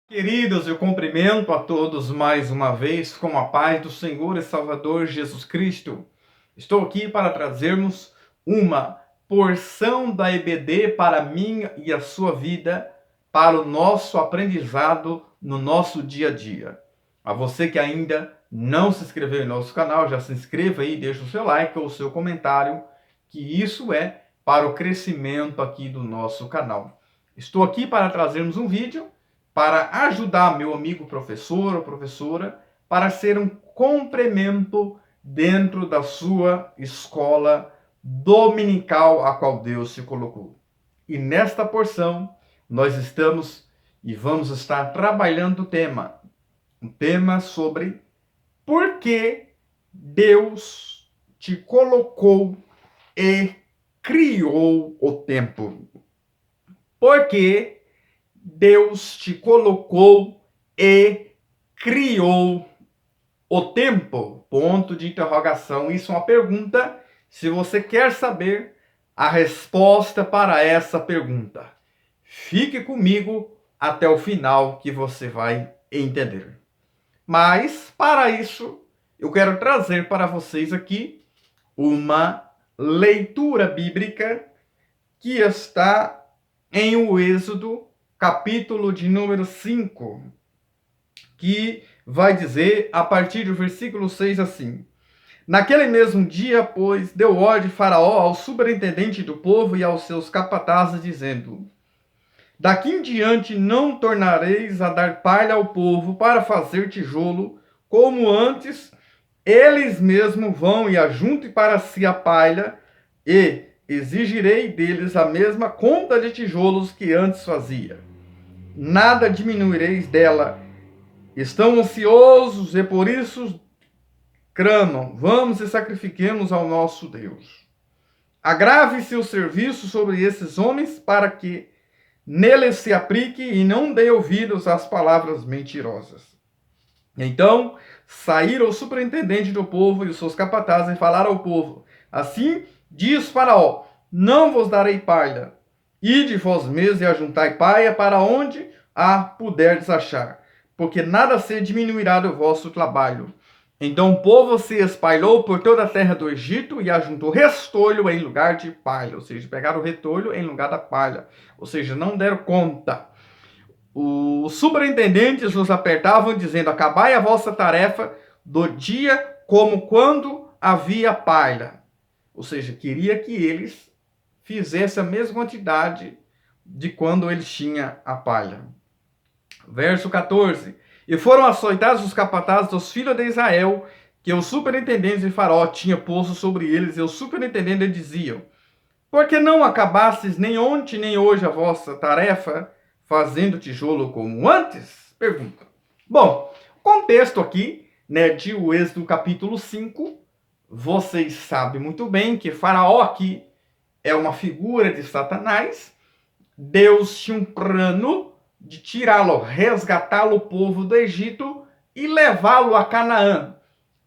Queridos, eu cumprimento a todos mais uma vez com a paz do Senhor e Salvador Jesus Cristo. Estou aqui para trazermos uma porção da EBD para mim e a sua vida, para o nosso aprendizado no nosso dia a dia. A você que ainda não se inscreveu em nosso canal, já se inscreva aí, deixa o seu like ou o seu comentário, que isso é para o crescimento aqui do nosso canal. Estou aqui para trazermos um vídeo para ajudar meu amigo professor ou professora para ser um complemento dentro da sua escola dominical a qual Deus se colocou. E nesta porção nós estamos e vamos estar trabalhando um tema sobre por que Deus te colocou e criou o tempo. Porque Deus te colocou e criou o tempo? Ponto de interrogação. Isso é uma pergunta. Se você quer saber a resposta para essa pergunta, fique comigo até o final que você vai entender. Mas, para isso, eu quero trazer para vocês aqui uma leitura bíblica que está em o Êxodo, capítulo de número 5, que vai dizer, a partir do versículo 6, assim: Naquele mesmo dia, pois, deu ordem Faraó ao superintendente do povo e aos seus capatazes, dizendo: Daqui em diante não tornareis a dar palha ao povo para fazer tijolo, como antes eles mesmos vão e ajuntem para si a palha, e exigirei deles a mesma conta de tijolos que antes fazia. Nada diminuireis dela. Estão ansiosos e por isso clamam: vamos e sacrifiquemos ao nosso Deus. Agrave-se o serviço sobre esses homens para que neles se aplique e não dê ouvidos às palavras mentirosas. Então saíram o superintendente do povo e os seus capatazes e falaram ao povo: Assim diz Faraó: não vos darei palha. Ide vós mesmos e ajuntai palha para onde a puderdes achar, porque nada se diminuirá do vosso trabalho. Então o povo se espalhou por toda a terra do Egito e ajuntou restolho em lugar de palha, ou seja, pegaram o retolho em lugar da palha, ou seja, não deram conta. Os superintendentes os apertavam, dizendo: acabai a vossa tarefa do dia como quando havia palha. Ou seja, queria que eles fizessem a mesma quantidade de quando eles tinham a palha. Verso 14. E foram açoitados os capatazes dos filhos de Israel, que os superintendentes de Faraó tinham posto sobre eles, e os superintendentes diziam: Por que não acabastes nem ontem nem hoje a vossa tarefa, fazendo tijolo como antes? Pergunta. Bom, o contexto aqui, de o Êxodo capítulo 5, vocês sabem muito bem que Faraó aqui é uma figura de Satanás. Deus tinha um plano de tirá-lo, resgatá-lo, o povo do Egito, e levá-lo a Canaã.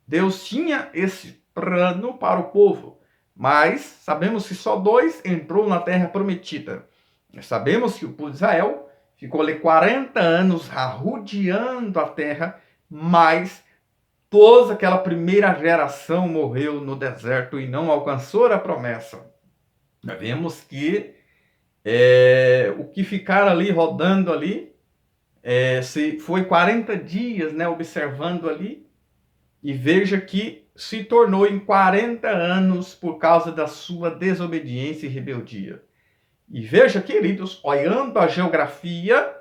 Deus tinha esse plano para o povo, mas sabemos que só 2 entrou na terra prometida. Sabemos que o povo de Israel ficou ali 40 anos arrodeando a terra, mas toda aquela primeira geração morreu no deserto e não alcançou a promessa. Nós vemos que o que ficaram ali rodando ali foi 40 dias, observando ali, e veja que se tornou em 40 anos por causa da sua desobediência e rebeldia. E veja, queridos, olhando a geografia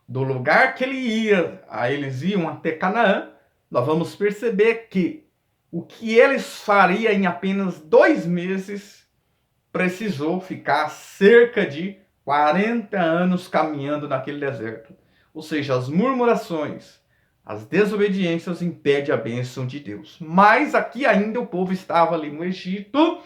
do lugar que eles iam até Canaã, nós vamos perceber que o que eles fariam em apenas 2 meses, precisou ficar cerca de 40 anos caminhando naquele deserto. Ou seja, as murmurações, as desobediências impedem a bênção de Deus. Mas aqui ainda o povo estava ali no Egito,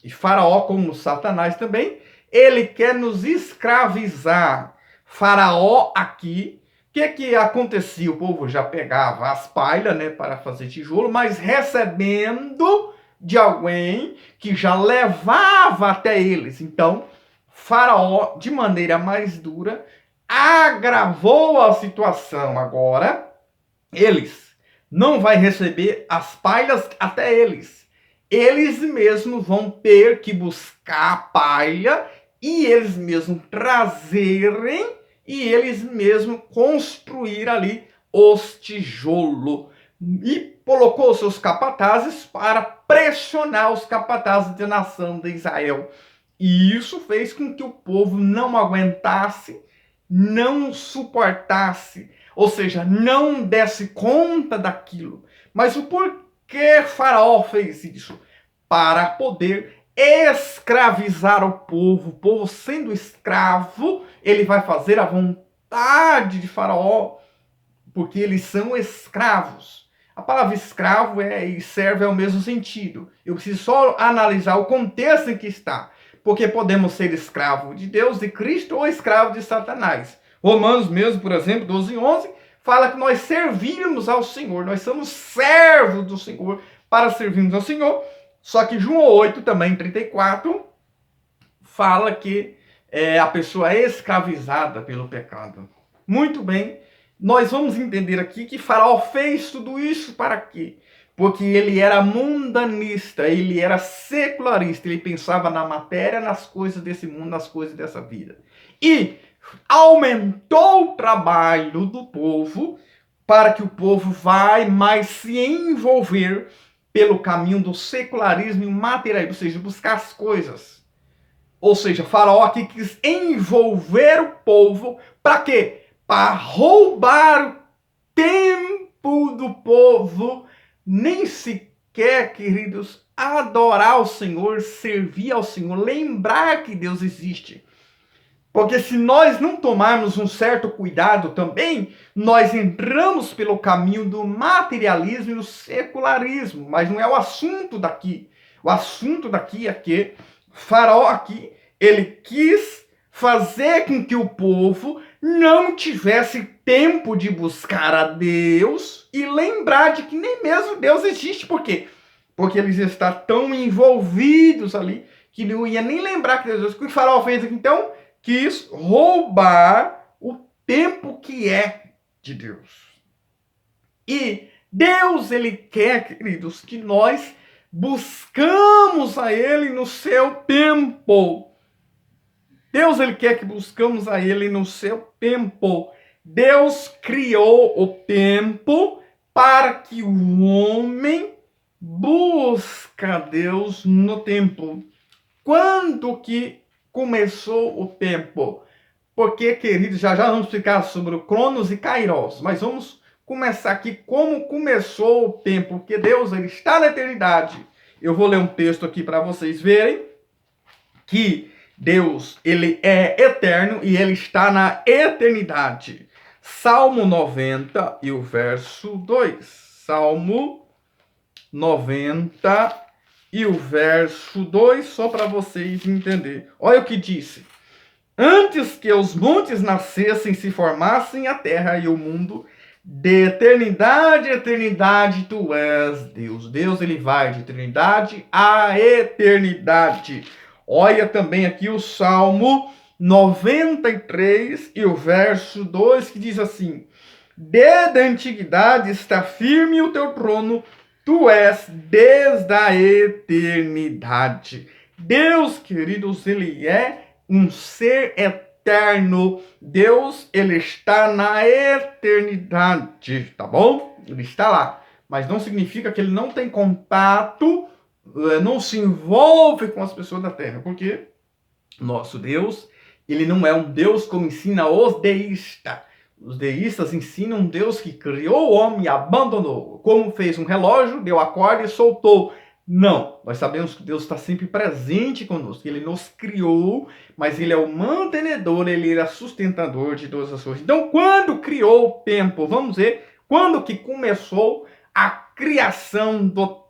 e Faraó, como Satanás também, ele quer nos escravizar. Faraó aqui, o que acontecia? O povo já pegava as palhas, para fazer tijolo, mas recebendo de alguém que já levava até eles. Então, Faraó, de maneira mais dura, agravou a situação. Agora, eles não vai receber as palhas até eles. Eles mesmos vão ter que buscar a palha e eles mesmos trazerem e eles mesmos construir ali os tijolos. E colocou seus capatazes para pressionar os capatazes da nação de Israel. E isso fez com que o povo não aguentasse, não suportasse, ou seja, não desse conta daquilo. Mas o porquê Faraó fez isso? Para poder escravizar o povo sendo escravo, ele vai fazer a vontade de Faraó, porque eles são escravos. A palavra escravo e serve ao mesmo sentido. Eu preciso só analisar o contexto em que está. Porque podemos ser escravo de Deus, de Cristo, ou escravo de Satanás. Romanos mesmo, por exemplo, 12:11, fala que nós servimos ao Senhor. Nós somos servos do Senhor para servirmos ao Senhor. Só que João 8, também 34, fala que a pessoa é escravizada pelo pecado. Muito bem. Nós vamos entender aqui que Faraó fez tudo isso para quê? Porque ele era mundanista, ele era secularista, ele pensava na matéria, nas coisas desse mundo, nas coisas dessa vida. E aumentou o trabalho do povo para que o povo vai mais se envolver pelo caminho do secularismo e materialismo, ou seja, buscar as coisas. Ou seja, Faraó aqui quis envolver o povo para quê? Para roubar o tempo do povo, nem sequer, queridos, adorar o Senhor, servir ao Senhor, lembrar que Deus existe. Porque se nós não tomarmos um certo cuidado também, nós entramos pelo caminho do materialismo e do secularismo. Mas não é o assunto daqui. O assunto daqui é que Faraó aqui, ele quis fazer com que o povo não tivesse tempo de buscar a Deus e lembrar de que nem mesmo Deus existe. Por quê? Porque eles estão tão envolvidos ali que não ia nem lembrar que Deus existe. O que o Faraó fez aqui, então? Quis roubar o tempo que é de Deus. E Deus, ele quer, queridos, que nós buscamos a ele no seu tempo. Deus, ele quer que buscamos a ele no seu tempo. Deus criou o tempo para que o homem busque a Deus no tempo. Quando que começou o tempo? Porque, queridos, já vamos explicar sobre o Cronos e Kairos, mas vamos começar aqui como começou o tempo, porque Deus, ele está na eternidade. Eu vou ler um texto aqui para vocês verem que Deus, ele é eterno e ele está na eternidade. Salmo 90 e o verso 2. Salmo 90 e o verso 2, só para vocês entenderem. Olha o que disse. Antes que os montes nascessem, se formassem a terra e o mundo, de eternidade a eternidade tu és Deus. Deus, ele vai de eternidade a eternidade. Olha também aqui o Salmo 93 e o verso 2, que diz assim: desde a antiguidade está firme o teu trono, tu és desde a eternidade. Deus, queridos, ele é um ser eterno. Deus, ele está na eternidade, tá bom? Ele está lá. Mas não significa que ele não tem contato, não se envolve com as pessoas da terra. Porque nosso Deus, ele não é um Deus como ensina os deístas. Os deístas ensinam um Deus que criou o homem e abandonou. Como fez um relógio, deu a corda e soltou. Não, nós sabemos que Deus está sempre presente conosco. Ele nos criou, mas ele é o mantenedor, ele é o sustentador de todas as coisas. Então, quando criou o tempo, vamos ver quando que começou a criação do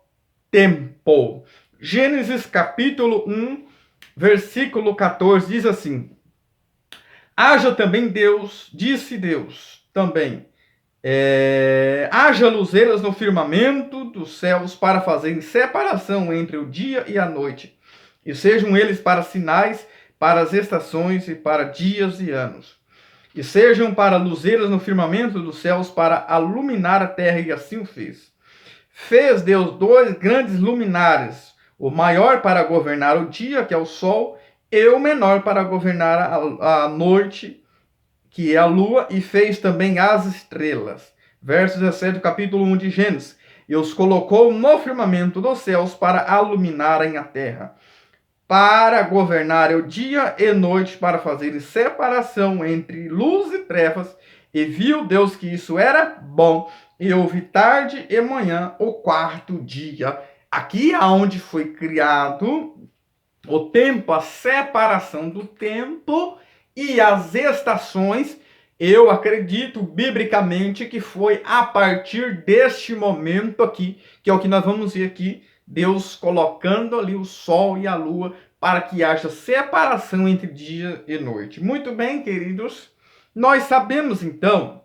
tempo. Gênesis capítulo 1, versículo 14, diz assim: haja também Deus, disse Deus também, haja luzeiras no firmamento dos céus para fazerem separação entre o dia e a noite, e sejam eles para sinais, para as estações e para dias e anos. e sejam para luzeiras no firmamento dos céus para iluminar a terra, e assim o fez. Fez Deus 2 grandes luminares, o maior para governar o dia, que é o sol, e o menor para governar a noite, que é a lua, e fez também as estrelas. Verso 17 do capítulo 1 de Gênesis. E os colocou no firmamento dos céus para iluminarem a terra, para governar o dia e noite, para fazer separação entre luz e trevas. E viu Deus que isso era bom, e houve tarde e manhã, o quarto dia. Aqui é onde foi criado o tempo, a separação do tempo e as estações. Eu acredito biblicamente que foi a partir deste momento aqui, que é o que nós vamos ver aqui, Deus colocando ali o sol e a lua para que haja separação entre dia e noite. Muito bem, queridos, nós sabemos então,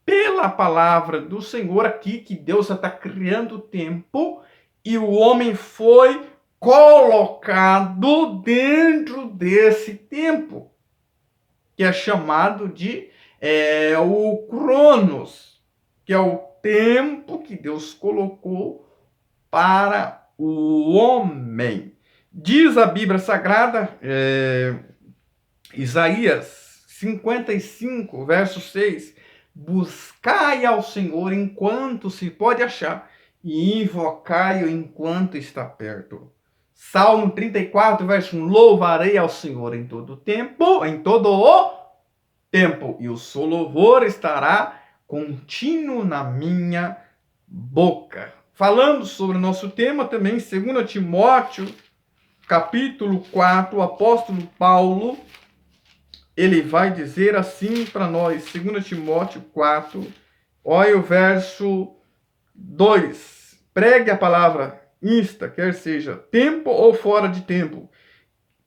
pela palavra do Senhor aqui, que Deus está criando o tempo e o homem foi colocado dentro desse tempo, que é chamado de o Cronos, que é o tempo que Deus colocou para o homem. Diz a Bíblia Sagrada, Isaías 55, verso 6, buscai ao Senhor enquanto se pode achar, e invocai-o enquanto está perto. Salmo 34, verso 1, louvarei ao Senhor em todo o tempo, e o seu louvor estará contínuo na minha boca. Falando sobre o nosso tema também, 2 Timóteo, capítulo 4, o apóstolo Paulo, ele vai dizer assim para nós, 2 Timóteo 4, olha o verso 2. Pregue a palavra, insta, quer seja tempo ou fora de tempo,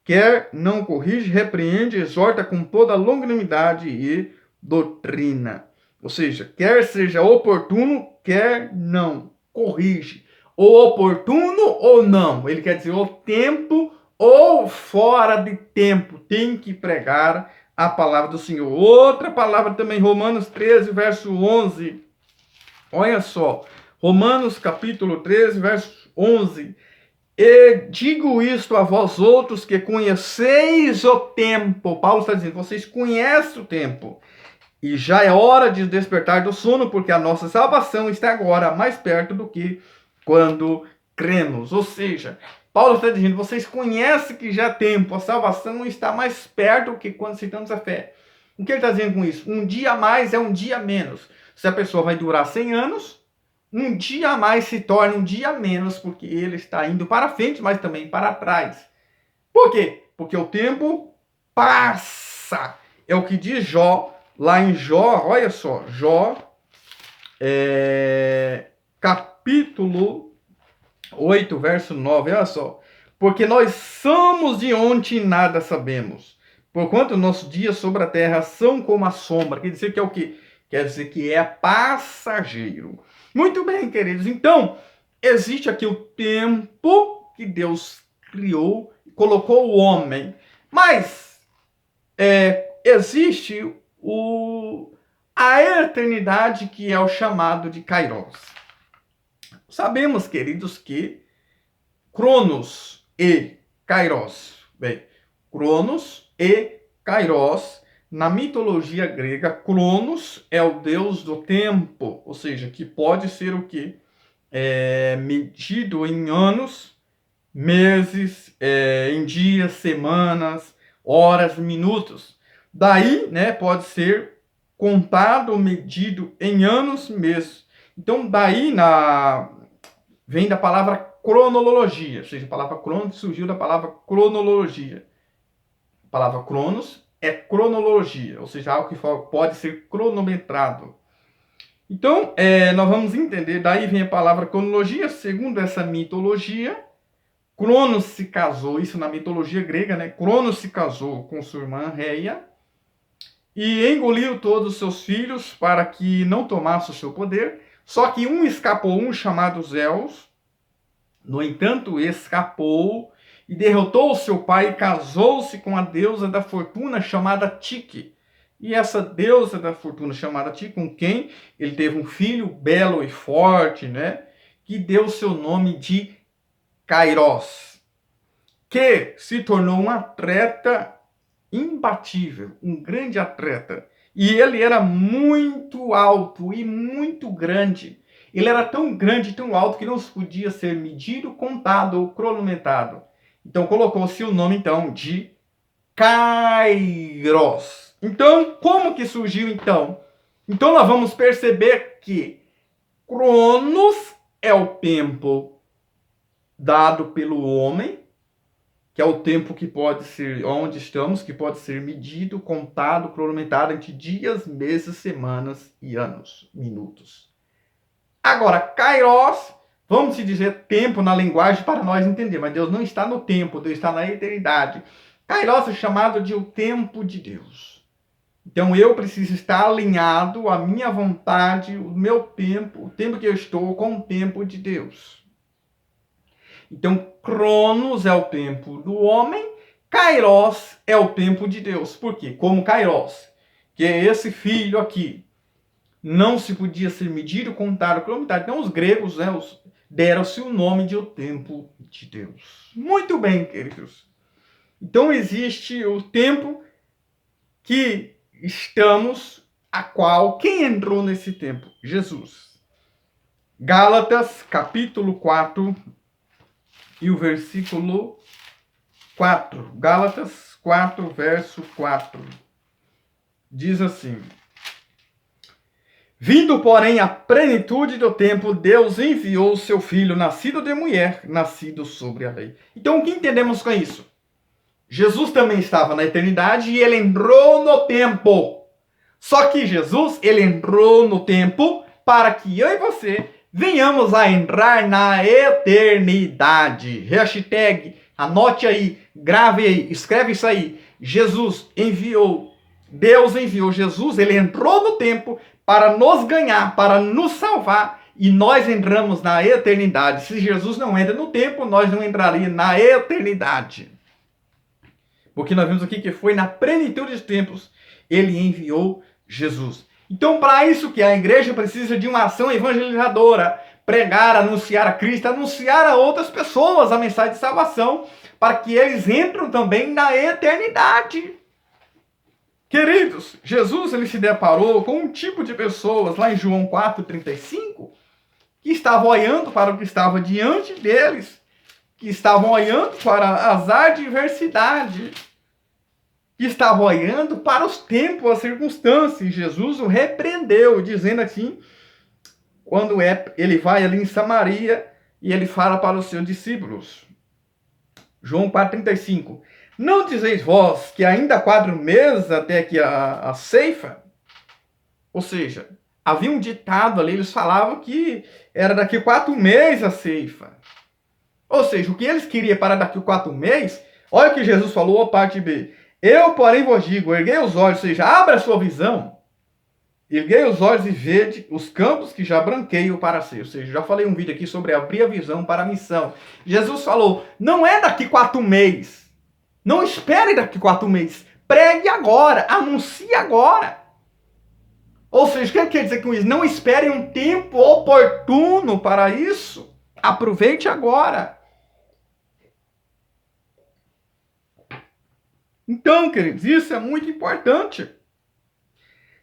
quer não corrige, repreende, exorta com toda longanimidade e doutrina. Ou seja, quer seja oportuno, quer não, corrige. Ou oportuno ou não. Ele quer dizer o tempo ou fora de tempo. Tem que pregar a palavra do Senhor. Outra palavra também, Romanos 13, verso 11. Olha só. Romanos capítulo 13, verso 11. E digo isto a vós outros que conheceis o tempo. Paulo está dizendo, vocês conhecem o tempo. E já é hora de despertar do sono, porque a nossa salvação está agora mais perto do que quando cremos. Ou seja, Paulo está dizendo, vocês conhecem que já há tempo, a salvação está mais perto do que quando aceitamos a fé. O que ele está dizendo com isso? Um dia a mais é um dia a menos. Se a pessoa vai durar 100 anos, um dia a mais se torna um dia a menos, porque ele está indo para frente, mas também para trás. Por quê? Porque o tempo passa. É o que diz Jó, lá em Jó, olha só, Jó, capítulo 8, verso 9, olha só. Porque nós somos de onde nada sabemos, porquanto nossos dias sobre a terra são como a sombra. Quer dizer que é o quê? Quer dizer que é passageiro. Muito bem, queridos. Então, existe aqui o tempo que Deus criou, colocou o homem. Mas existe a eternidade, que é o chamado de Kairos. Sabemos, queridos, que Cronos e Kairos. Bem, Cronos e Kairos, na mitologia grega, Cronos é o deus do tempo, ou seja, que pode ser o quê? Medido em anos, meses, em dias, semanas, horas, minutos. Daí, né, pode ser contado, medido em anos, meses. Então, daí vem da palavra cronologia, ou seja, a palavra cronos surgiu da palavra cronologia. A palavra cronos é cronologia, ou seja, algo que pode ser cronometrado. Então, nós vamos entender, daí vem a palavra cronologia, segundo essa mitologia. Cronos se casou, isso na mitologia grega, né? Cronos se casou com sua irmã Reia e engoliu todos os seus filhos para que não tomasse o seu poder. Só que um escapou, um chamado Zeus. No entanto, escapou e derrotou seu pai e casou-se com a deusa da fortuna chamada Tique. E essa deusa da fortuna chamada Ti, com quem ele teve um filho belo e forte, né? Que deu seu nome de Kairos, que se tornou um atleta imbatível, um grande atleta. E ele era muito alto e muito grande. Ele era tão grande e tão alto que não se podia ser medido, contado ou cronometrado. Então colocou-se o nome então de Kairos. Então, como que surgiu então? Então nós vamos perceber que Cronos é o tempo dado pelo homem, que é o tempo que pode ser, onde estamos, que pode ser medido, contado, cronometrado entre dias, meses, semanas e anos, minutos. Agora, Kairos, vamos dizer tempo na linguagem para nós entender, mas Deus não está no tempo, Deus está na eternidade. Kairos é chamado de o tempo de Deus. Então eu preciso estar alinhado à minha vontade, o meu tempo, o tempo que eu estou com o tempo de Deus. Então, Cronos é o tempo do homem, Kairos é o tempo de Deus. Por quê? Como Kairos, que é esse filho aqui, não se podia ser medido, contado, cronometrado. Então, os gregos, né, deram-se o nome de o tempo de Deus. Muito bem, queridos. Então, existe o tempo que estamos, a qual, quem entrou nesse tempo? Jesus. Gálatas, capítulo 4, e o versículo 4. Gálatas 4, verso 4. Diz assim: Vindo, porém, a plenitude do tempo, Deus enviou o seu filho, nascido de mulher, nascido sobre a lei. Então, o que entendemos com isso? Jesus também estava na eternidade e ele entrou no tempo. Só que Jesus, ele entrou no tempo para que eu e você venhamos a entrar na eternidade. Hashtag, anote aí, grave aí, escreve isso aí. Jesus enviou, Deus enviou Jesus, ele entrou no tempo para nos ganhar, para nos salvar, e nós entramos na eternidade. Se Jesus não entra no tempo, nós não entraríamos na eternidade. Porque nós vimos aqui que foi na plenitude dos tempos, ele enviou Jesus. Então, para isso que a igreja precisa de uma ação evangelizadora, pregar, anunciar a Cristo, anunciar a outras pessoas a mensagem de salvação, para que eles entrem também na eternidade. Queridos, Jesus ele se deparou com um tipo de pessoas, lá em João 4,35, que estavam olhando para o que estava diante deles, que estavam olhando para as adversidades, que estavam olhando para os tempos, as circunstâncias. E Jesus o repreendeu, dizendo assim, quando ele vai ali em Samaria, e ele fala para os seus discípulos. João 4,35. Não dizeis vós que ainda há 4 meses até que a ceifa? Ou seja, havia um ditado ali, eles falavam que era daqui a 4 meses a ceifa. Ou seja, o que eles queriam para daqui a 4 meses, olha o que Jesus falou, a parte B. Eu, porém, vos digo, erguei os olhos, ou seja, abra a sua visão. Erguei os olhos e vede os campos que já branqueio para ser. Ou seja, já falei um vídeo aqui sobre abrir a visão para a missão. Jesus falou, não é daqui 4 meses. Não espere daqui 4 meses. Pregue agora, anuncie agora. Ou seja, o que quer dizer com isso? Não espere um tempo oportuno para isso. Aproveite agora. Então, queridos, isso é muito importante.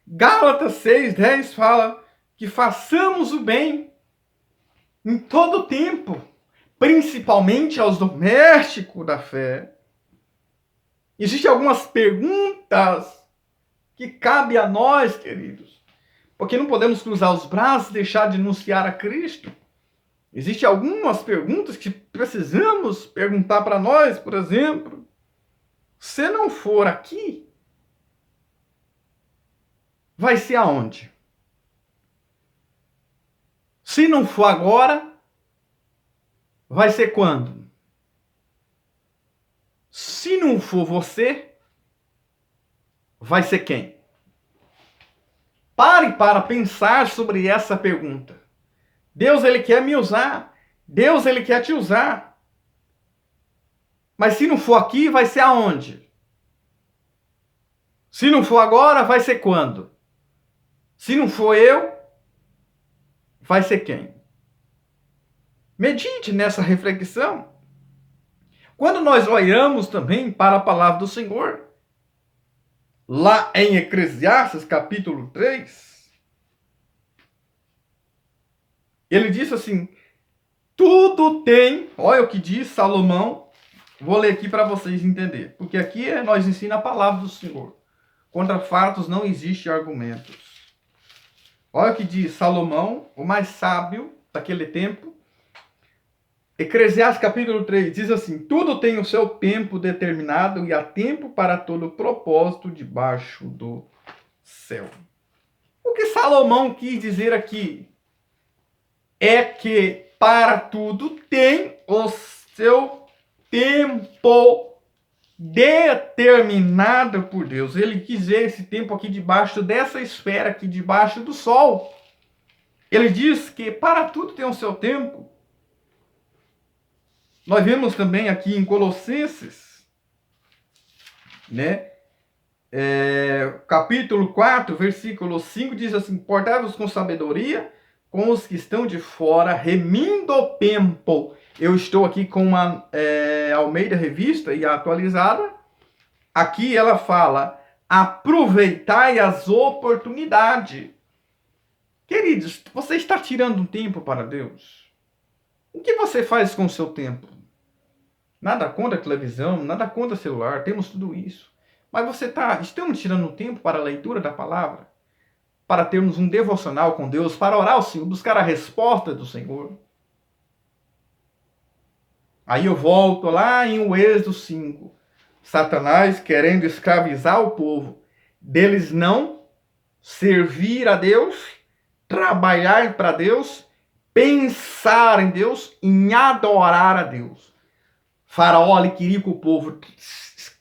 Gálatas 6,10 fala que façamos o bem em todo o tempo, principalmente aos domésticos da fé. Existem algumas perguntas que cabe a nós, queridos, porque não podemos cruzar os braços e deixar de anunciar a Cristo. Existem algumas perguntas que precisamos perguntar para nós, por exemplo. Se não for aqui, vai ser aonde? Se não for agora, vai ser quando? Se não for você, vai ser quem? Pare para pensar sobre essa pergunta. Deus, ele quer me usar. Deus, ele quer te usar. Mas se não for aqui, vai ser aonde? Se não for agora, vai ser quando? Se não for eu, vai ser quem? Medite nessa reflexão. Quando nós olhamos também para a palavra do Senhor, lá em Eclesiastes capítulo 3, ele diz assim, tudo tem, olha o que diz Salomão, vou ler aqui para vocês entenderem, porque aqui nós ensina a palavra do Senhor. Contra fatos não existe argumentos. Olha o que diz Salomão, o mais sábio daquele tempo. Eclesiastes capítulo 3 diz assim, tudo tem o seu tempo determinado e há tempo para todo propósito debaixo do céu. O que Salomão quis dizer aqui é que para tudo tem o seu tempo determinado por Deus. Ele quis dizer esse tempo aqui debaixo dessa esfera, aqui debaixo do sol. Ele diz que para tudo tem o seu tempo. Nós vemos também aqui em Colossenses, né? Capítulo 4, versículo 5, diz assim, portai-vos com sabedoria com os que estão de fora, remindo o tempo. Eu estou aqui com uma Almeida Revista e atualizada. Aqui ela fala, aproveitai as oportunidades. Queridos, você está tirando um tempo para Deus? O que você faz com o seu tempo? Nada contra a televisão, nada contra o celular, temos tudo isso. Mas estamos tirando um tempo para a leitura da palavra? Para termos um devocional com Deus, para orar ao Senhor, buscar a resposta do Senhor? Aí eu volto lá em Êxodo 5. Satanás querendo escravizar o povo, deles não servir a Deus, trabalhar para Deus, pensar em Deus, em adorar a Deus. Faraó ele queria que o povo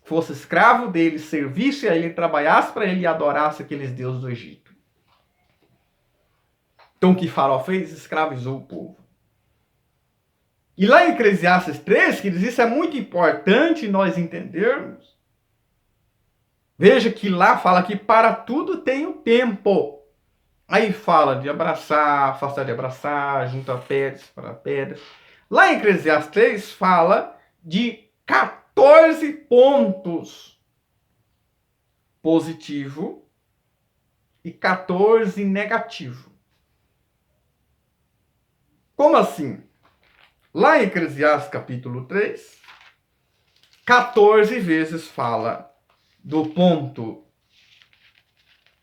fosse escravo dele, servisse a ele, trabalhasse para ele e adorasse aqueles deuses do Egito. Então o que Faraó fez? Escravizou o povo. E lá em Eclesiastes 3, que diz isso é muito importante nós entendermos. Veja que lá fala que para tudo tem o tempo. Aí fala de abraçar, afastar de abraçar, juntar pedras para pedras. Lá em Eclesiastes 3 fala de 14 pontos positivo e 14 negativo. Como assim? Lá em Eclesiastes capítulo 3, 14 vezes fala do ponto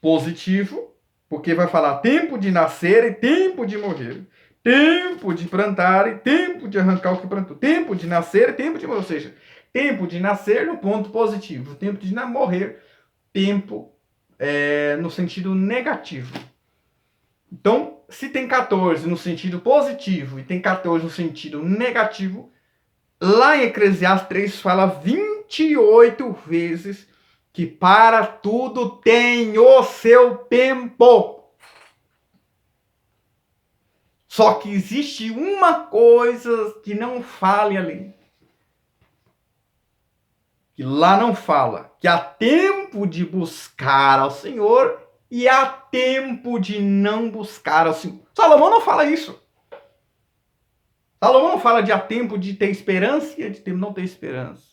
positivo, porque vai falar tempo de nascer e tempo de morrer. Tempo de plantar e tempo de arrancar o que plantou. Tempo de nascer e tempo de morrer. Ou seja, tempo de nascer no ponto positivo. Tempo de morrer, tempo no sentido negativo. Então, se tem 14 no sentido positivo e tem 14 no sentido negativo, lá em Eclesiastes 3 fala 28 vezes que para tudo tem o seu tempo. Só que existe uma coisa que não fale ali. Que lá não fala. Que há tempo de buscar ao Senhor e há tempo de não buscar ao Senhor. Salomão não fala isso. Salomão não fala de há tempo de ter esperança e de não ter esperança.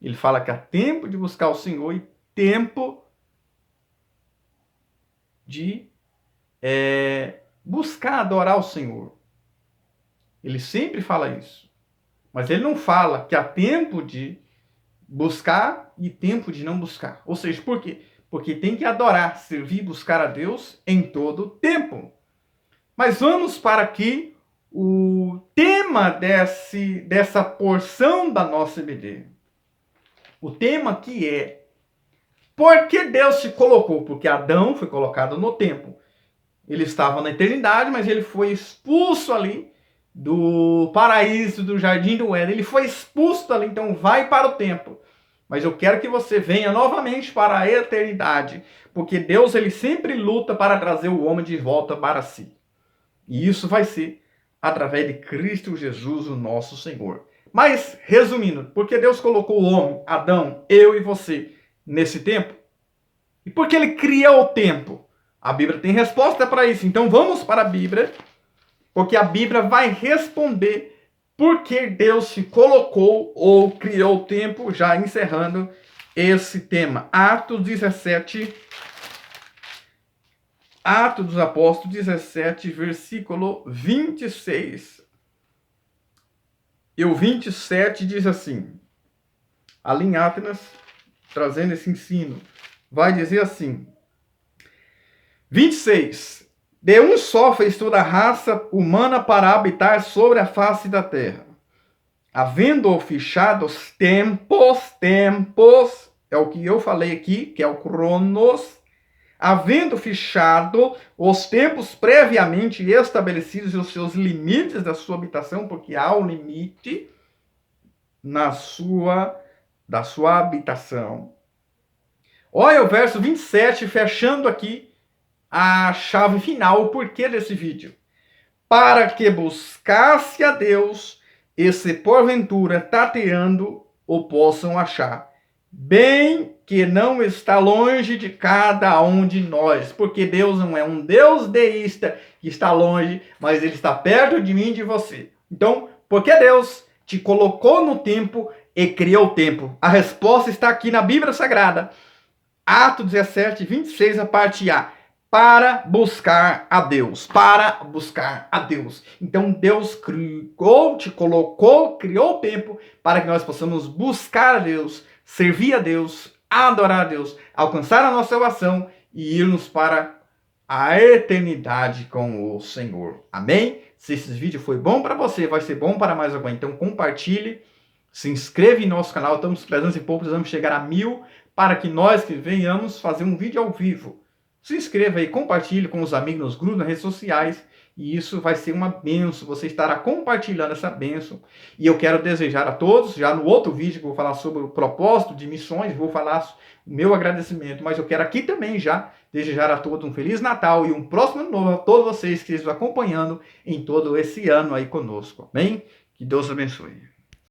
Ele fala que há tempo de buscar o Senhor e tempo de buscar adorar o Senhor. Ele sempre fala isso. Mas ele não fala que há tempo de buscar e tempo de não buscar. Ou seja, por quê? Porque tem que adorar, servir, buscar a Deus em todo o tempo. Mas vamos para aqui o tema dessa porção da nossa EBD. O tema que é por que Deus se colocou? Porque Adão foi colocado no tempo. Ele estava na eternidade, mas ele foi expulso ali do paraíso, do jardim do Éden. Ele foi expulso dali, então vai para o tempo. Mas eu quero que você venha novamente para a eternidade, porque Deus ele sempre luta para trazer o homem de volta para si. E isso vai ser através de Cristo Jesus, o nosso Senhor. Mas, resumindo, porque Deus colocou o homem, Adão, eu e você, nesse tempo? E por que ele criou o tempo? A Bíblia tem resposta para isso. Então vamos para a Bíblia, porque a Bíblia vai responder por que Deus se colocou ou criou o tempo, já encerrando esse tema. Atos 17, Atos dos Apóstolos 17, versículo 26. E o 27 diz assim, ali em Atenas, trazendo esse ensino, vai dizer assim, 26. De um só fez toda a raça humana para habitar sobre a face da terra. Havendo fechado os tempos, é o que eu falei aqui, que é o Cronos, havendo fechado os tempos previamente estabelecidos e os seus limites da sua habitação, porque há um limite da sua habitação. Olha o verso 27, fechando aqui a chave final, o porquê desse vídeo. Para que buscasse a Deus e se porventura tateando o possam achar. Bem que não está longe de cada um de nós, porque Deus não é um Deus deísta que está longe, mas Ele está perto de mim e de você. Então, porque Deus te colocou no tempo e criou o tempo? A resposta está aqui na Bíblia Sagrada. Atos 17, 26, a parte A. Para buscar a Deus. Para buscar a Deus. Então Deus criou, te colocou, criou o tempo para que nós possamos buscar a Deus, servir a Deus, adorar a Deus, alcançar a nossa salvação e irmos para a eternidade com o Senhor. Amém? Se esse vídeo foi bom para você, vai ser bom para mais alguém. Então compartilhe, se inscreva em nosso canal. Estamos 300 e pouco, precisamos chegar a 1000 para que nós que venhamos fazer um vídeo ao vivo. Se inscreva aí, compartilhe com os amigos nos grupos, nas redes sociais, e isso vai ser uma bênção, você estará compartilhando essa bênção. E eu quero desejar a todos, já no outro vídeo que eu vou falar sobre o propósito de missões, vou falar o meu agradecimento, mas eu quero aqui também já desejar a todos um Feliz Natal e um próximo ano novo a todos vocês que estão acompanhando em todo esse ano aí conosco. Amém? Que Deus abençoe.